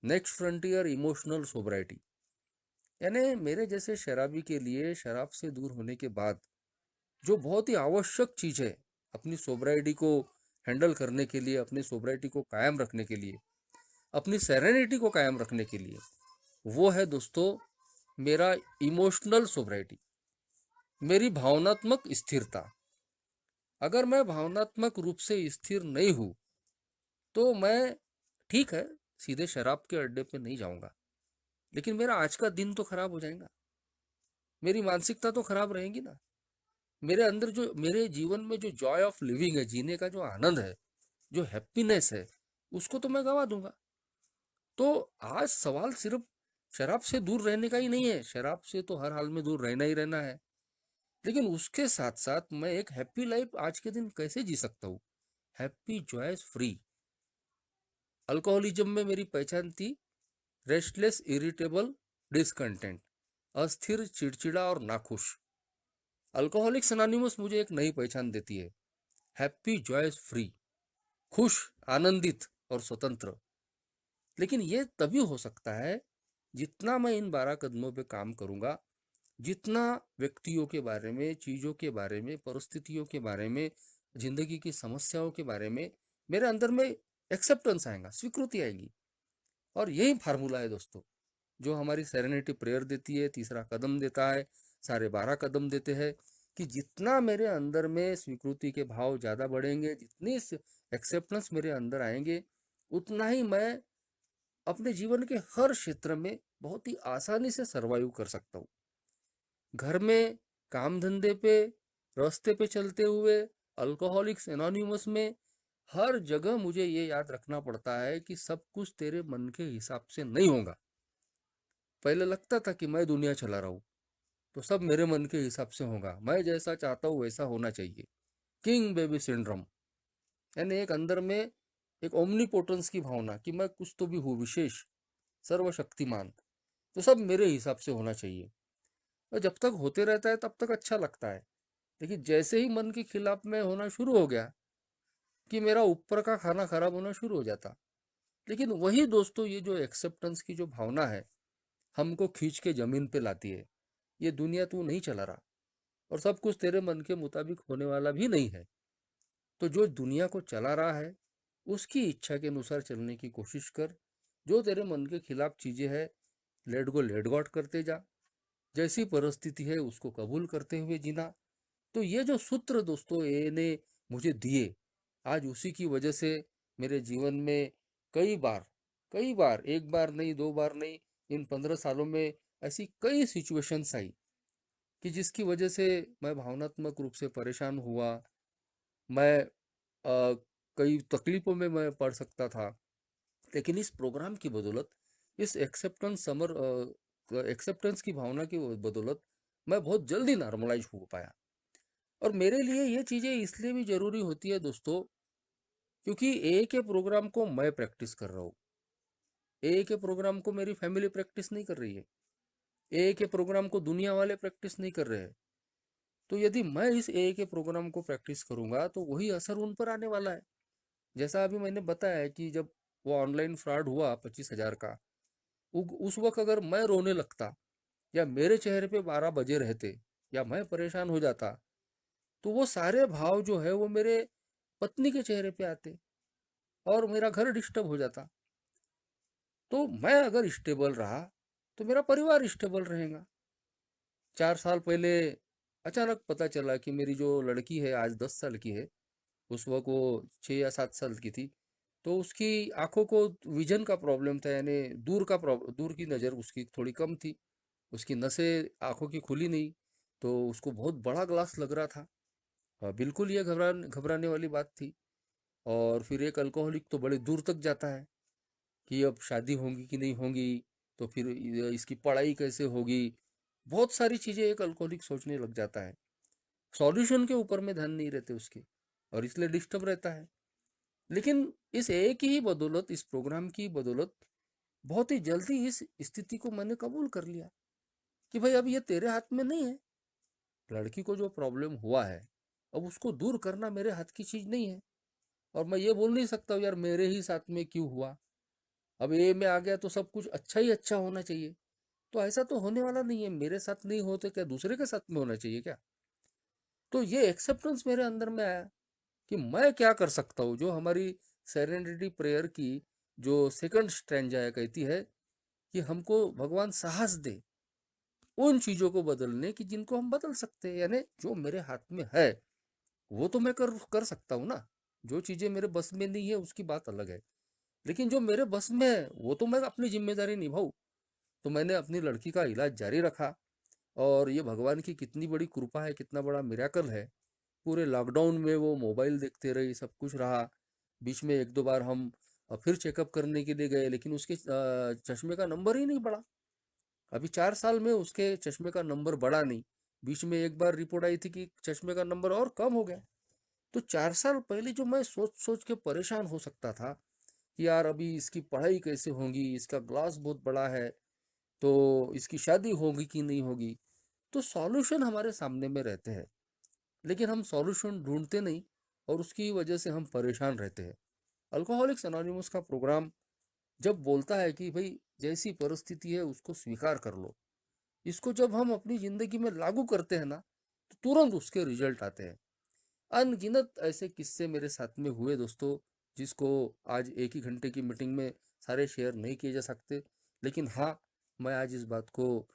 Speaker 1: नेक्स्ट फ्रंटियर इमोशनल सोब्राइटी, यानी मेरे जैसे शराबी के लिए शराब से दूर होने के बाद जो बहुत ही आवश्यक चीज है अपनी सोब्राइटी को हैंडल करने के लिए, अपनी सोब्राइटी को कायम रखने के लिए, अपनी सेरेनिटी को कायम रखने के लिए, वो है दोस्तों मेरा इमोशनल सोब्राइटी, मेरी भावनात्मक स्थिरता। अगर मैं भावनात्मक रूप से स्थिर नहीं हूं, तो मैं, ठीक है, सीधे शराब के अड्डे पे नहीं जाऊंगा, लेकिन मेरा आज का दिन तो खराब हो जाएगा, मेरी मानसिकता तो खराब रहेगी ना। मेरे अंदर जो, मेरे जीवन में जो जॉय ऑफ लिविंग है, जीने का जो आनंद है, जो हैप्पीनेस है, उसको तो मैं गंवा दूंगा। तो आज सवाल सिर्फ शराब से दूर रहने का ही नहीं है, शराब से तो हर हाल में दूर रहना ही रहना है, लेकिन उसके साथ साथ मैं एक हैप्पी लाइफ आज के दिन कैसे जी सकता हूँ, हैप्पी जॉयस फ्री। अल्कोहलिज्म में मेरी पहचान थी रेस्टलेस, इरिटेबल, डिसकंटेंट, अस्थिर, चिड़चिड़ा और नाखुश। अल्कोहलिक्स एनोनिमस मुझे एक नई पहचान देती है, हैप्पी जॉयस फ्री, खुश, आनंदित और स्वतंत्र। लेकिन ये तभी हो सकता है जितना मैं इन 12 कदमों पे काम करूंगा, जितना व्यक्तियों के बारे में, चीजों के बारे में, परिस्थितियों के बारे में, जिंदगी की समस्याओं के बारे में मेरे अंदर में एक्सेप्टेंस आएगा, स्वीकृति आएगी। और यही फार्मूला है दोस्तों, जो हमारी सेरेनिटी प्रेयर देती है, तीसरा कदम देता है, सारे 12 कदम देते हैं, कि जितना मेरे अंदर में स्वीकृति के भाव ज्यादा बढ़ेंगे, जितनी एक्सेप्टेंस मेरे अंदर आएंगे, उतना ही मैं अपने जीवन के हर क्षेत्र में बहुत ही आसानी से सरवाइव कर सकता हूँ। घर में, काम धंधे पे, रास्ते पे चलते हुए, अल्कोहलिक्स एनोनिमस में, हर जगह मुझे ये याद रखना पड़ता है कि सब कुछ तेरे मन के हिसाब से नहीं होगा। पहले लगता था कि मैं दुनिया चला रहा हूँ, तो सब मेरे मन के हिसाब से होगा, मैं जैसा चाहता हूँ वैसा होना चाहिए, किंग बेबी सिंड्रोम। यानी एक अंदर में एक ओमनीपोटेंस की भावना कि मैं कुछ तो भी हूँ विशेष, सर्वशक्तिमान, तो सब मेरे हिसाब से होना चाहिए। और जब तक होते रहता है तब तक अच्छा लगता है, लेकिन जैसे ही मन के खिलाफ में होना शुरू हो गया, कि मेरा ऊपर का खाना खराब होना शुरू हो जाता। लेकिन वही दोस्तों, ये जो एक्सेप्टेंस की जो भावना है, हमको खींच के जमीन पे लाती है। ये दुनिया तू नहीं चला रहा, और सब कुछ तेरे मन के मुताबिक होने वाला भी नहीं है। तो जो दुनिया को चला रहा है, उसकी इच्छा के अनुसार चलने की कोशिश कर। जो तेरे मन के खिलाफ चीजें है, लेट गॉट करते जा। जैसी परिस्थिति है उसको कबूल करते हुए जीना। तो ये जो सूत्र दोस्तों ए ने मुझे दिए, आज उसी की वजह से मेरे जीवन में कई बार, एक बार नहीं, दो बार नहीं, इन 15 सालों में ऐसी कई सिचुएशंस आई कि जिसकी वजह से मैं भावनात्मक रूप से परेशान हुआ। मैं कई तकलीफों में मैं पड़ सकता था, लेकिन इस प्रोग्राम की बदौलत, इस एक्सेप्टेंस की भावना की बदौलत मैं बहुत जल्दी नॉर्मलाइज हो पाया। और मेरे लिए ये चीजें इसलिए भी जरूरी होती है दोस्तों, क्योंकि ए के प्रोग्राम को मैं प्रैक्टिस कर रहा हूँ, ए के प्रोग्राम को मेरी फैमिली प्रैक्टिस नहीं कर रही है, ए के प्रोग्राम को दुनिया वाले प्रैक्टिस नहीं कर रहे हैं। तो यदि मैं इस ए के प्रोग्राम को प्रैक्टिस करूंगा, तो वही असर उन पर आने वाला है। जैसा अभी मैंने बताया कि जब वो ऑनलाइन फ्रॉड हुआ 25,000 का, उस वक्त अगर मैं रोने लगता, या मेरे चेहरे पे 12 बजे रहते, या मैं परेशान हो जाता, तो वो सारे भाव जो है वो मेरे पत्नी के चेहरे पे आते, और मेरा घर डिस्टर्ब हो जाता। तो मैं अगर स्टेबल रहा, तो मेरा परिवार स्टेबल रहेगा। 4 साल पहले अचानक पता चला कि मेरी जो लड़की है आज 10 साल की है, उस वक्त वो 6 या 7 साल की थी। तो उसकी आंखों को विजन का प्रॉब्लम था, यानी दूर की नज़र उसकी थोड़ी कम थी। उसकी नसें आंखों की खुली नहीं, तो उसको बहुत बड़ा ग्लास लग रहा था। बिल्कुल ये घबराने वाली बात थी। और फिर एक अल्कोहलिक तो बड़े दूर तक जाता है कि अब शादी होगी कि नहीं होगी, तो फिर इसकी पढ़ाई कैसे होगी। बहुत सारी चीज़ें एक अल्कोहलिक सोचने लग जाता है। सॉल्यूशन के ऊपर में ध्यान नहीं रहते उसके, और इसलिए डिस्टर्ब रहता है। लेकिन इस एक ही बदौलत, इस प्रोग्राम की बदौलत, बहुत ही जल्दी इस स्थिति को मैंने कबूल कर लिया कि भाई अब ये तेरे हाथ में नहीं है। लड़की को जो प्रॉब्लम हुआ है, अब उसको दूर करना मेरे हाथ की चीज नहीं है। और मैं ये बोल नहीं सकता हूँ यार मेरे ही साथ में क्यों हुआ, अब ये में आ गया तो सब कुछ अच्छा ही अच्छा होना चाहिए। तो ऐसा तो होने वाला नहीं है। मेरे साथ नहीं हो तो क्या दूसरे के साथ में होना चाहिए क्या? तो ये एक्सेप्टेंस मेरे अंदर में आया कि मैं क्या कर सकता हूँ। जो हमारी सेरेनिटी प्रेयर की जो सेकंड स्ट्रैंजा है, कहती है कि हमको भगवान साहस दे उन चीजों को बदलने की जिनको हम बदल सकते हैं। यानी जो मेरे हाथ में है वो तो मैं कर कर सकता हूँ ना। जो चीजें मेरे बस में नहीं है उसकी बात अलग है, लेकिन जो मेरे बस में है वो तो मैं अपनी जिम्मेदारी निभाऊं। तो मैंने अपनी लड़की का इलाज जारी रखा। और ये भगवान की कितनी बड़ी कृपा है, कितना बड़ा मिराकल है। पूरे लॉकडाउन में वो मोबाइल देखते रही, सब कुछ रहा। बीच में एक दो बार हम फिर चेकअप करने के लिए गए, लेकिन उसके चश्मे का नंबर ही नहीं बढ़ा। अभी 4 साल में उसके चश्मे का नंबर बढ़ा नहीं। बीच में एक बार रिपोर्ट आई थी कि चश्मे का नंबर और कम हो गया। तो 4 साल पहले जो मैं सोच सोच के परेशान हो सकता था कि यार अभी इसकी पढ़ाई कैसे होगी, इसका ग्लास बहुत बड़ा है, तो इसकी शादी होगी कि नहीं होगी। तो सॉल्यूशन हमारे सामने में रहते हैं, लेकिन हम सॉल्यूशन ढूंढते नहीं, और उसकी वजह से हम परेशान रहते हैं। अल्कोहलिक्स एनोनिमस का प्रोग्राम जब बोलता है कि भाई जैसी परिस्थिति है उसको स्वीकार कर लो, इसको जब हम अपनी जिंदगी में लागू करते हैं ना, तो तुरंत उसके रिजल्ट आते हैं। अनगिनत ऐसे किस्से मेरे साथ में हुए दोस्तों, जिसको आज एक ही घंटे की मीटिंग में सारे शेयर नहीं किए जा सकते। लेकिन हाँ, मैं आज इस बात को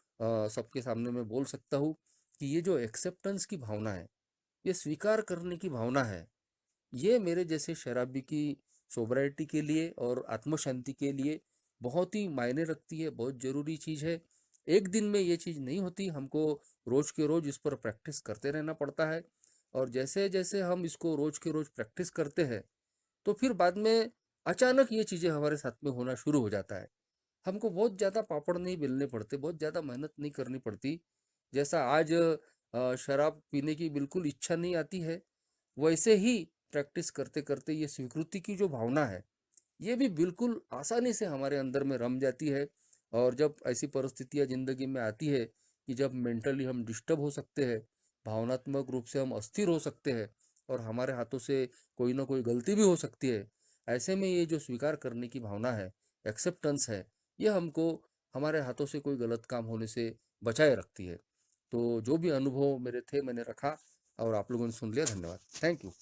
Speaker 1: सबके सामने में बोल सकता हूँ कि ये जो एक्सेप्टेंस की भावना है, ये स्वीकार करने की भावना है, ये मेरे जैसे शराबी की सोब्राइटी के लिए और आत्म शांति के लिए बहुत ही मायने रखती है, बहुत जरूरी चीज है। एक दिन में ये चीज नहीं होती, हमको रोज के रोज इस पर प्रैक्टिस करते रहना पड़ता है। और जैसे जैसे हम इसको रोज के रोज प्रैक्टिस करते हैं, तो फिर बाद में अचानक ये चीजें हमारे साथ में होना शुरू हो जाता है। हमको बहुत ज्यादा पापड़ नहीं बेलने पड़ते, बहुत ज्यादा मेहनत नहीं करनी पड़ती। जैसा आज शराब पीने की बिल्कुल इच्छा नहीं आती है, वैसे ही प्रैक्टिस करते करते ये स्वीकृति की जो भावना है, ये भी बिल्कुल आसानी से हमारे अंदर में रम जाती है। और जब ऐसी परिस्थितियां जिंदगी में आती है कि जब मेंटली हम डिस्टर्ब हो सकते हैं, भावनात्मक रूप से हम अस्थिर हो सकते हैं, और हमारे हाथों से कोई ना कोई गलती भी हो सकती है, ऐसे में ये जो स्वीकार करने की भावना है, एक्सेप्टेंस है, ये हमको हमारे हाथों से कोई गलत काम होने से बचाए रखती है। तो जो भी अनुभव मेरे थे मैंने रखा, और आप लोगों ने सुन लिया। धन्यवाद। Thank you.